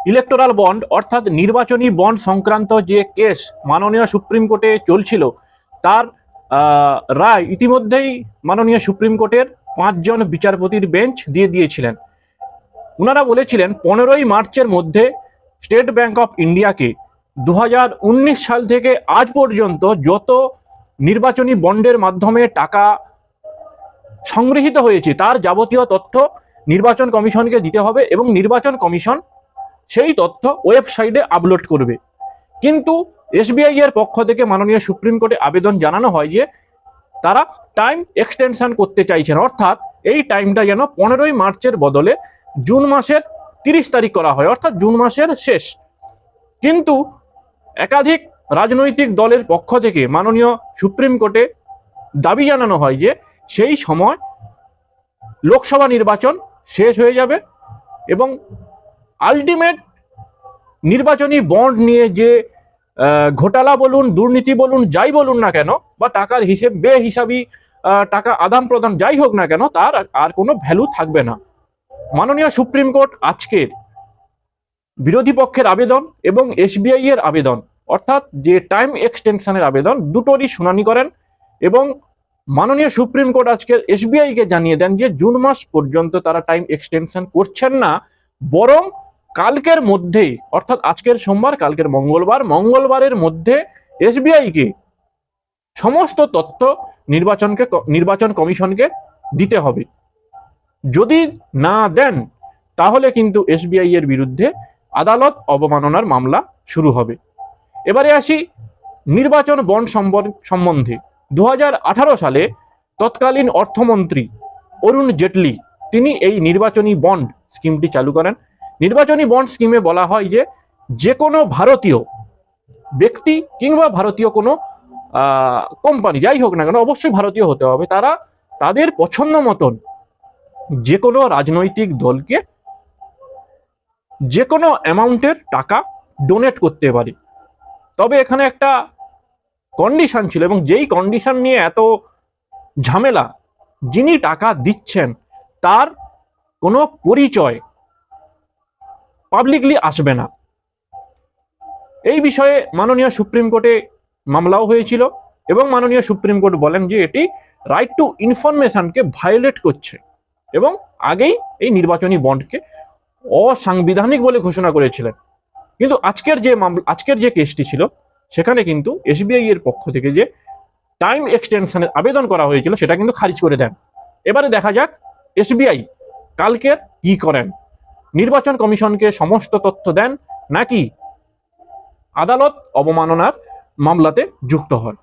Electoral bond অর্থাৎ নির্বাচনী bond সংক্রান্ত যে কেস মাননীয় সুপ্রিম কোর্টে চলছিল, তার রায় ইতিমধ্যেই মাননীয় সুপ্রিম কোর্টের 5 জন বিচারপতির বেঞ্চ দিয়ে দিয়েছিলেন। ওনারা বলেছিলেন 15ই মার্চের মধ্যে স্টেট ব্যাংক অফ ইন্ডিয়াকে 2019 সাল থেকে আজ পর্যন্ত যত নির্বাচনী বন্ডের মাধ্যমে টাকা সংগৃহীত হয়েছে তার যাবতীয় তথ্য নির্বাচন কমিশনকে দিতে হবে এবং নির্বাচন কমিশন সেই তথ্য ওয়েবসাইটে আপলোড করবে। কিন্তু এসবিআই এর পক্ষ থেকে মাননীয় সুপ্রিম কোর্টে আবেদন জানানো হয় যে তারা টাইম এক্সটেনশন করতে চাইছেন, অর্থাৎ এই টাইমটা যেন 15ই মার্চের বদলে জুন মাসের 30 তারিখ করা হয়, অর্থাৎ জুন মাসের শেষ। কিন্তু একাধিক রাজনৈতিক দলের পক্ষ থেকে মাননীয় সুপ্রিম কোর্টে দাবি জানানো হয় যে সেই সময় লোকসভা নির্বাচন শেষ হয়ে যাবে এবং আলটিমেট নির্বাচনী বন্ড নিয়ে যে ঘোটালা বলুন, দুর্নীতি বলুন, যাই বলুন না কেন, বা টাকার হিসেব বেহিসাবি টাকা আদান প্রদান যাই হোক না কেন, তার আর কোনো ভ্যালু থাকবে না। মাননীয় সুপ্রিম কোর্ট আজকের বিরোধী পক্ষের আবেদন এবং এসবিআই এর আবেদন অর্থাৎ যে টাইম এক্সটেনশনের আবেদন দুটোরই শুনানি করেন এবং মাননীয় সুপ্রিম কোর্ট আজকে এসবিআই কে জানিয়ে দেন যে জুন মাস পর্যন্ত তারা টাইম এক্সটেনশন করছেন না, বরং কালকের মধ্যেই অর্থাৎ আজকের সোমবার কালকের মঙ্গলবারের মধ্যে এসবিআই কে সমস্ত তথ্য নির্বাচন কমিশনকে দিতে হবে। যদি না দেন তাহলে কিন্তু এসবিআই এর বিরুদ্ধে আদালত অবমাননার মামলা শুরু হবে। এবারে আসি নির্বাচন বন্ড সম্বন্ধে। 2018 সালে তৎকালীন অর্থমন্ত্রী অরুণ জেটলি তিনি এই নির্বাচনী বন্ড স্কিমটি চালু করেন। নির্বাচনী বন্ড স্কিমে বলা হয় যে যে কোনো ভারতীয় ব্যক্তি কিংবা ভারতীয় কোনো কোম্পানি যাই হোক না কেন, অবশ্যই ভারতীয় হতে হবে, তারা তাদের পছন্দ মতন যে কোনো রাজনৈতিক দলকে যে কোনো অ্যামাউন্টের টাকা ডোনেট করতে পারে। তবে এখানে একটা কন্ডিশন ছিল এবং যেই কন্ডিশন নিয়ে এত ঝামেলা, যিনি টাকা দিচ্ছেন তার কোনো পরিচয় পাবলিকলি আসবে না। এই বিষয়ে মাননীয় সুপ্রিম কোর্টে মামলাও হয়েছিল এবং মাননীয় সুপ্রিম কোর্ট বলেন যে এটি রাইট টু ইনফরমেশনকে ভায়োলেট করছে এবং আগেই এই নির্বাচনী বন্ডকে অসাংবিধানিক বলে ঘোষণা করেছিলেন। কিন্তু আজকের যে কেসটি ছিল সেখানে কিন্তু এসবিআই এর পক্ষ থেকে যে টাইম এক্সটেনশনের আবেদন করা হয়েছিল সেটা কিন্তু খারিজ করে দেন। এবারে দেখা যাক এসবিআই কালকের কি করেন, নির্বাচন কমিশনকে সমস্ত তথ্য দেন নাকি আদালত অবমাননার মামলাতে যুক্ত হয়।